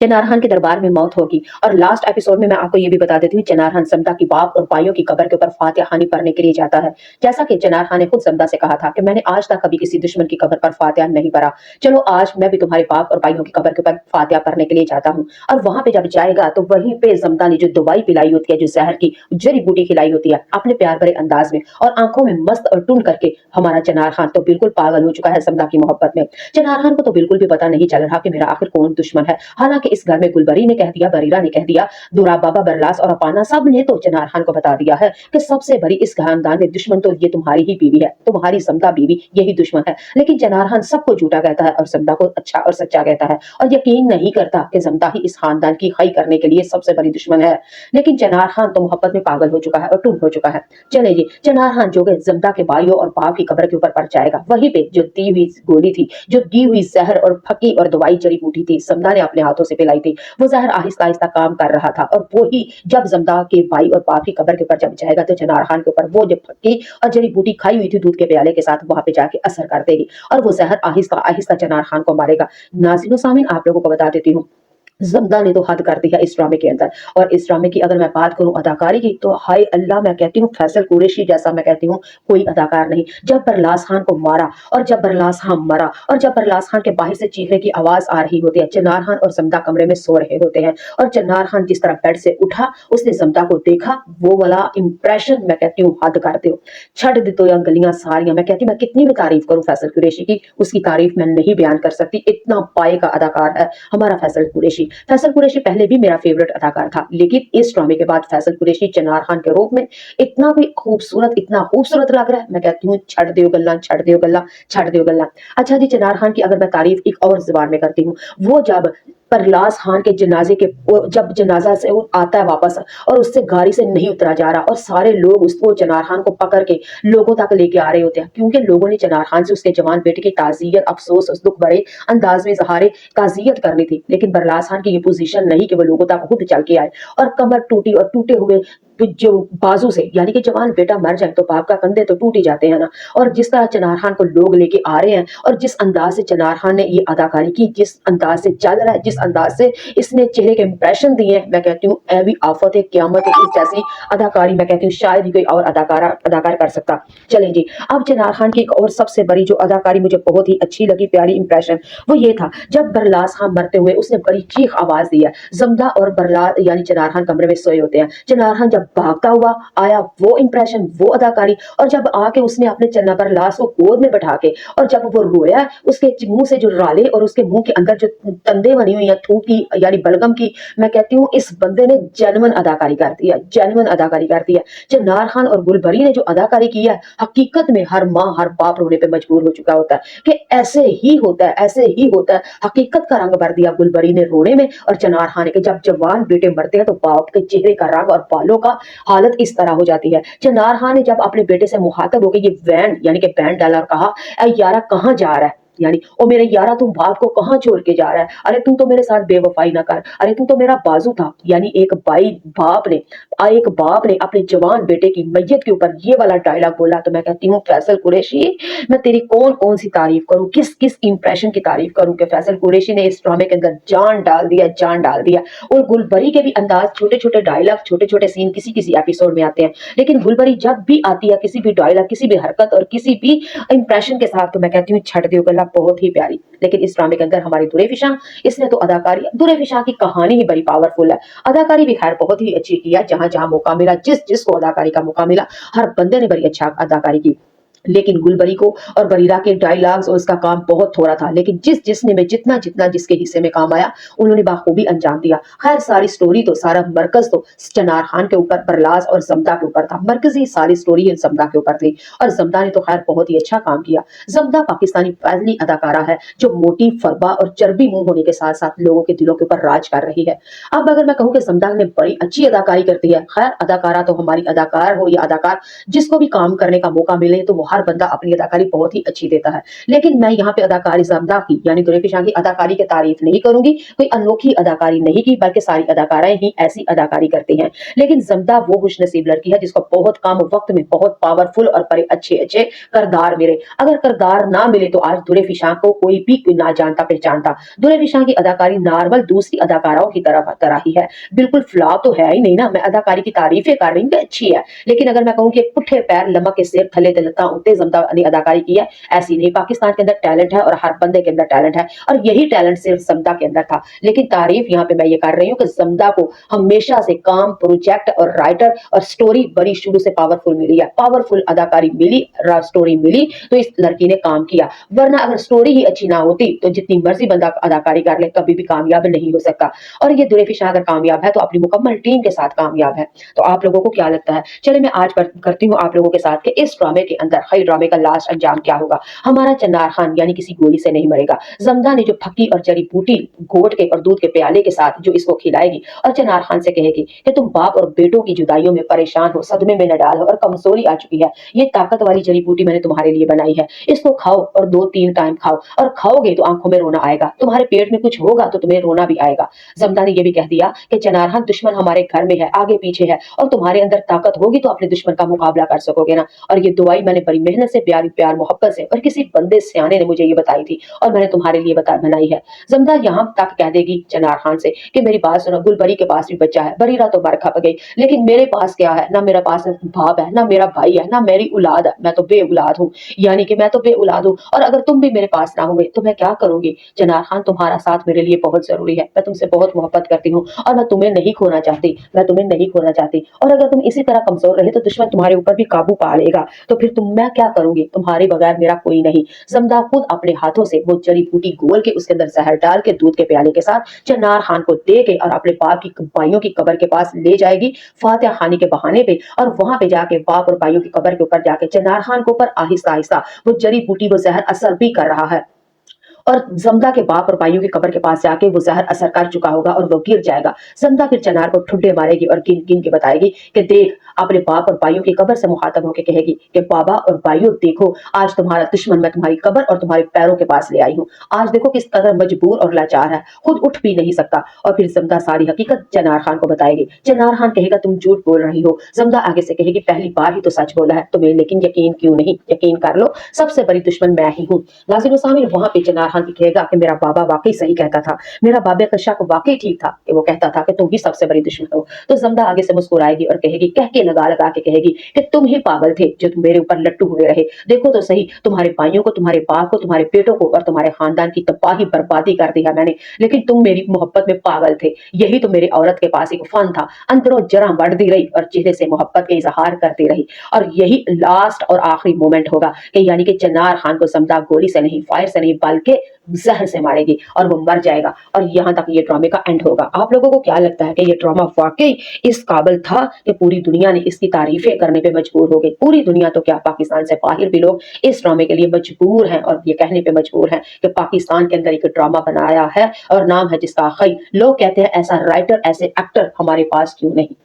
चनार खान के दरबार में मौत होगी। और लास्ट एपिसोड में मैं आपको ये भी बता देती हूँ, चनार खान समदा की बाप और भाइयों की कब्र के ऊपर फातिहा खानी पढ़ने के लिए जाता है। जैसा कि चनार खान ने खुद समदा से कहा था कि मैंने आज तक कभी किसी दुश्मन की कब्र पर फातिहा नहीं पढ़ा, चलो आज मैं भी तुम्हारे बाप और भाइयों की कब्र के ऊपर फातिहा पढ़ने के लिए जाता हूँ। और वहां पे जब जाएगा तो वहीं पे समदा ने जो दवाई पिलाई होती है, जो जहर की जड़ी बूटी खिलाई होती है अपने प्यार भरे अंदाज में और आंखों में मस्त और टून करके, हमारा चनार खान तो बिल्कुल पागल हो चुका है समदा की मोहब्बत में। चनार खान को तो बिल्कुल भी पता नहीं चल रहा कि मेरा आखिर कौन दुश्मन है। हालांकि इस घर में गुलबरी ने कह दिया, बरीरा ने कह दिया, दूरा बाबा बरलास और अपाना सब ने तो चनार खान को बता दिया है कि सबसे बड़ी इस खानदान में दुश्मन तो ये तुम्हारी ही बीवी है, तुम्हारी समदा बीवी यही दुश्मन है। लेकिन चनार खान सबको झूठा कहता है और समदा को अच्छा और सच्चा कहता है और यकीन नहीं करता कि समदा ही इस खानदान की खई करने के लिए सबसे बड़ी दुश्मन है। लेकिन चनार खान तो मोहब्बत में पागल हो चुका है और टून हो चुका है। चले जी, चनार खान जो जमदा के भाइयों और बाप की कब्र के ऊपर पड़ जाएगा, वहीं पे जो दी हुई गोली थी, जो दी हुई जहर और फकी और दवाई जड़ी बूटी थी, समदा ने अपने हाथों से पिलाई थी, वो जहर आहिस्ता आहिस्ता काम कर रहा था। और वो ही जब जमदा के भाई और बाप की कब्र के ऊपर जब जाएगा तो चनार खान के ऊपर वो जो फकी और जड़ी बूटी खाई हुई थी दूध के प्याले के साथ वहां पे जाके असर कर देगी और वो जहर आहिस्ता आहिस्ता चनार खान को मारेगा। नाज़रीन व सामीन, आप लोगों को बता देती हूँ, ज़मदा ने तो हद कर दिया इस ड्रामे के अंदर। और इस ड्रामे की अगर मैं बात करूं अदाकारी की, तो हाय अल्लाह, मैं कहती हूँ फैसल कुरैशी जैसा मैं कहती हूँ कोई अदाकार नहीं। जब बरलास खान को मारा और जब बरलास खान मरा और जब बरलास खान के बाहर से चीखने की आवाज आ रही होती है, चनार खान और ज़मदा कमरे में सो रहे होते हैं और चनार खान जिस तरह बेड से उठा, उसने ज़मदा को देखा, वो वाला इंप्रेशन मैं कहती हूँ हद कर दो, छड़ दी तो गलियां सारियां। मैं कहती हूँ मैं कितनी भी तारीफ करूं फैसल कुरैशी की, उसकी तारीफ मैं नहीं बयान कर सकती, इतना पाए का अदाकार है हमारा फैसल कुरैशी। फैसल कुरैशी पहले भी मेरा फेवरेट अदाकार था, लेकिन इस ड्रामे के बाद फैसल कुरैशी चनार खान के रूप में इतना भी खूबसूरत, इतना खूबसूरत लग रहा है। मैं कहती हूँ छड़ दियो गल्ला, छड़ दियो गल्ला, छड़ दियो गल्ला। अच्छा जी, चनार खान की अगर मैं तारीफ एक और जुबान में करती हूँ, वो जब परलास खान के जनाजे के जब जनाजा से वो आता है वापस और उससे गाड़ी से नहीं उतरा जा रहा और सारे लोग उसको चनार खान को पकड़ के लोगों तक लेके आ रहे होते हैं, क्योंकि लोगों ने चनार खान से उसके जवान बेटे की ताजियत, अफसोस, उस दुख भरे अंदाज में इजहारे ताजियत करनी थी। लेकिन बरलास खान की ये पोजीशन नहीं कि वो लोगों तक खुद चल के आए और कमर टूटी और टूटे हुए जो बाजू से, यानी कि जवान बेटा मर जाए तो बाप का कंधे तो टूट ही जाते हैं ना। और जिस तरह चनार खान को लोग लेके आ रहे हैं और जिस अंदाज से चनार खान ने ये अदाकारी की, जिस अंदाज से चल रहा है, जिस अंदाज से इसने चेहरे के इंप्रेशन दिए हैं, मैं कहती हूँ ऐवी आफत है, क्यामत है, इस जैसी अदाकारी मैं कहती हूँ शायद ही कोई और अदाकार कर सकता। चलें जी, अब चनार खान की एक और सबसे बड़ी जो अदाकारी मुझे बहुत ही अच्छी लगी, प्यारी इंप्रेशन, वो ये था जब बरलास खान मरते हुए उसने बड़ी चीख आवाज दी है। जमदा और बरलास यानी चनार खान कमरे में सोए होते हैं, चनार खान जब भागता हुआ आया, वो इंप्रेशन, वो अदाकारी, और जब आके उसने अपने चन्ना बरलास को गोद में बैठा के और जब वो रोया, उसके मुंह से जो राले और उसके मुंह के अंदर जो तंदे बनी हुई है थूक की यानी बलगम की, मैं कहती हूँ इस बंदे ने जेन्युइन अदाकारी कर दी है, जेन्युइन अदाकारी कर दी है। चनार खान और गुलबरी ने जो अदाकारी की है, हकीकत में हर माँ हर बाप रोने पे मजबूर हो चुका होता है कि ऐसे ही होता है, ऐसे ही होता है। हकीकत का रंग भर दिया गुलबरी ने रोने में और चनार खान के जब जवान बेटे मरते हैं तो बाप के चेहरे का रंग और बालों का हालत इस तरह हो जाती है। चनार खान ने जब अपने बेटे से मुखातब होकर ये बैंड यानी कि बैंड डाला और कहा, ऐ यारा कहां जा रहा है, यानी ओ मेरे यारा तुम बाप को कहां छोड़ के जा रहा है, अरे तू तो मेरे साथ बेवफाई ना कर, अरे तू तो मेरा बाजू था। यानी एक बाप ने अपने जवान बेटे की मैयत के ऊपर ये वाला डायलॉग बोला, तो मैं कहती हूँ फैसल कुरैशी, मैं तेरी कौन कौन सी तारीफ करूं, किस किस इंप्रेशन की तारीफ करूं कि फैसल कुरैशी ने इस ड्रामे के अंदर जान डाल दिया, जान डाल दिया। और गुलबरी के भी अंदाज, छोटे छोटे डायलॉग, छोटे छोटे सीन किसी किसी एपिसोड में आते हैं, लेकिन गुलबरी जब भी आती है किसी भी डायलॉग, किसी भी हरकत और किसी भी इंप्रेशन के साथ, तो मैं कहती हूँ छड़ दियो गला, बहुत ही प्यारी। लेकिन इस ड्रामे के अंदर हमारी दुरेफिशा, इसने तो अदाकारी, दुरेफिशा की कहानी ही बड़ी पावरफुल है, अदाकारी भी खैर बहुत ही अच्छी की है। जहां जहां मौका मिला, जिस जिसको अदाकारी का मौका मिला, हर बंदे ने बड़ी अच्छा अदाकारी की। लेकिन गुलबरी को और बरीरा के डायलॉग्स और उसका काम बहुत थोड़ा था, लेकिन जिस जिसने में जितना जितना जिसके हिस्से में काम आया उन्होंने बाखूबी अंजाम दिया। खैर सारी स्टोरी तो, सारा मरकज तो चनार खान के ऊपर, बरलास और जमदा के ऊपर था, मरकजी सारी स्टोरी जमदा के ऊपर थी और जमदा ने तो खैर बहुत ही अच्छा काम किया। जमदा पाकिस्तानी पहली अदाकारा है जो मोटी, फरबा और चर्बी मुंह होने के साथ साथ लोगों के दिलों के ऊपर राज कर रही है। अब अगर मैं कहूँ कि जमदा ने बड़ी अच्छी अदाकारी करती है, खैर अदाकारा तो हमारी अदाकार हो या अदाकार, जिसको भी काम करने का मौका मिले तो वो हर बंदा अपनी अदाकारी बहुत ही अच्छी देता है, लेकिन मैं यहाँ पे अदाकारी ज़मदा की यानी दुरेफी शाह की अदाकारी की तारीफ नहीं करूंगी। कोई अनोखी अदाकारी नहीं की, बल्कि सारी अदाकाराएं ही ऐसी अदाकारी करती हैं। लेकिन ज़मदा वो खुशनसीब लड़की है जिसको बहुत कम वक्त में बहुत पावरफुल और बड़े अच्छे अच्छे किरदार मिले। अगर किरदार ना मिले तो आज दुरेफी शाह को कोई भी ना जानता पहचानता। दुरेफी शाह की अदाकारी नॉर्मल दूसरी अदाकाराओं की तरह ही है, बिल्कुल फ्लॉप तो है ही नहीं ना। मैं अदाकारी की तारीफें कर रही हूँ कि अच्छी है, लेकिन अगर मैं कहूँ कि पुट्ठे पैर लमक के सिर थले तलता उतने ज़मदा ने अदाकारी की है, ऐसी नहीं। पाकिस्तान के अंदर टैलेंट है और हर बंदे के अंदर टैलेंट है, और यही टैलेंट सिर्फ ज़मदा के अंदर था। लेकिन तारीफ यहाँ पे मैं ये कर रही हूँ कि ज़मदा को हमेशा से काम, प्रोजेक्ट और राइटर और स्टोरी बड़ी शुरू से पावरफुल मिली है। पावरफुल अदाकारी मिली, स्टोरी मिली तो इस लड़की ने काम किया, वरना अगर स्टोरी ही अच्छी ना होती तो जितनी मर्जी बंदा अदाकारी कर ले कभी भी कामयाब नहीं हो सकता। और ये दुरेफी शाह अगर कामयाब है तो अपनी मुकम्मल टीम के साथ कामयाब है। तो आप लोगों को क्या लगता है? चलिए मैं आज करती हूँ आप लोगों के साथ कि इस ड्रामे के अंदर हई ड्रामे का लास्ट अंजाम क्या होगा। हमारा चन्नार खान यानी किसी गोली से नहीं मरेगा। ज़मदा ने जो फक्की और जड़ी बूटी घोट के और दूध के प्याले के साथ जो इसको खिलाएगी और चन्नार खान से कहेगी कि तुम बाप और बेटों की जुदाइयों में परेशान हो, सदमे में न डालो और कमजोरी आ चुकी है, ये ताकत वाली जड़ी बूटी मैंने तुम्हारे लिए बनाई है, इसको खाओ और 2-3 टाइम खाओ, और खाओगे तो आंखों में रोना आएगा, तुम्हारे पेट में कुछ होगा तो तुम्हें रोना भी आएगा। ज़मदा ने यह भी कह दिया कि चनार खान दुश्मन हमारे घर में है, आगे पीछे है, और तुम्हारे अंदर ताकत होगी तो अपने दुश्मन का मुकाबला कर सकोगे ना। और ये दुआई मैंने बड़ी मेहनत से, प्यार मोहब्बत से, और किसी बंदे सियाने ने मुझे ये बताई थी और मैंने तुम्हारे लिए बनाई है। ज़मदा यहाँ तक कह देगी चनार खान से कि मेरी बात सुनो, गुलबरी के पास भी बच्चा है, बरीरा तो मर खप गई, लेकिन मेरे पास क्या है? ना मेरा पास बाप है, ना मेरा भाई है, ना मेरी औलाद है, मैं तो बे औलाद हूँ, यानी कि मैं तो बे औलाद हूँ, और अगर तुम भी मेरे पास ना होंगे तो मैं क्या करूंगी? चनार खान तुम्हारा साथ मेरे लिए बहुत जरूरी है, मैं तुमसे बहुत मोहब्बत करती हूँ और मैं तुम्हें नहीं खोना चाहती, मैं तुम्हें नहीं खोना चाहती, और अगर तुम इसी तरह कमजोर रहे तो दुश्मन तुम्हारे ऊपर भी काबू पा लेगा, तो फिर मैं क्या करूंगी? तुम्हारे बगैर मेरा कोई नहीं। ज़मदा खुद अपने हाथों से वो जड़ी बूटी घोल के उसके अंदर जहर डाल के दूध के प्याले के साथ चनार खान को दे के और अपने बाप की भाइयों की कब्र के पास ले जाएगी फातिहा खानी के बहाने पे, और वहां पे जाके बाप और भाइयों की कब्र के ऊपर जाके चनार खान के ऊपर आहिस्ता आहिस्ता वो जड़ी बूटी वो जहर असर भी कर रहा है, और ज़मदा के बाप और भाइयों की कब्र के पास जाके वो जहर असर कर चुका होगा और वो गिर जाएगा। ज़मदा फिर चनार को ठुड्डे मारेगी और गिन गिन के बताएगी कि देख, अपने बाप और भाइयों की कब्र से मुखातब होकर कहेगी कि बाबा और भाइयों देखो, आज तुम्हारा दुश्मन मैं तुम्हारी कब्र और तुम्हारे पैरों के पास ले आई हूँ। आज देखो किस कदर मजबूर और लाचार है, खुद उठ भी नहीं सकता। और फिर ज़मदा सारी हकीकत चनार खान को बताएगी। चनार खान कहेगा तुम झूठ बोल रही हो। ज़मदा आगे से कहेगी पहली बार ही तो सच बोला है तुम्हें, लेकिन यकीन क्यों नहीं? यकीन कर लो, सबसे बड़ी दुश्मन मैं ही हूँ। नाज़रीन व सामीन, वहां पे चनार खान कहेगा कि मेरा बाबा वाकई सही कहता था, मेरा बाबे का शक वाकई ठीक था कि वो कहता था कि तुम ही सबसे बड़ी दुश्मन हो। तो ज़मदा आगे से मुस्कुराएगी और कहेगी, कह के लगा लगा के कहेगी कि तुम ही पागल थे जो तुम मेरे ऊपर लट्टू हुए रहे। देखो तो सही, तुम्हारे भाइयों को, तुम्हारे बाप को, तुम्हारे बेटों को और तुम्हारे खानदान की तबाही बर्बादी कर दी है मैंने, लेकिन तुम मेरी मोहब्बत में पागल थे। यही तो मेरी औरत के पास एक फन था, अंदरों जरा बढ़ती रही और चेहरे से मोहब्बत के इजहार करती रही, और यही लास्ट और आखिरी मोमेंट होगा कि यानी कि चनार खान को ज़मदा गोली से नहीं, फायर से नहीं, बल्कि जहर से मारेगी और वो मर जाएगा, और यहाँ तक ये ड्रामे का एंड होगा। आप लोगों को क्या लगता है कि ये ड्रामा वाकई इस काबिल था कि पूरी दुनिया ने इसकी तारीफें करने पे मजबूर हो गई? पूरी दुनिया तो क्या, पाकिस्तान से बाहर भी लोग इस ड्रामे के लिए मजबूर हैं और ये कहने पे मजबूर हैं कि पाकिस्तान के अंदर एक ड्रामा बनाया है और नाम है जिसका खई। लोग कहते हैं ऐसा राइटर, ऐसे एक्टर हमारे पास क्यों नहीं।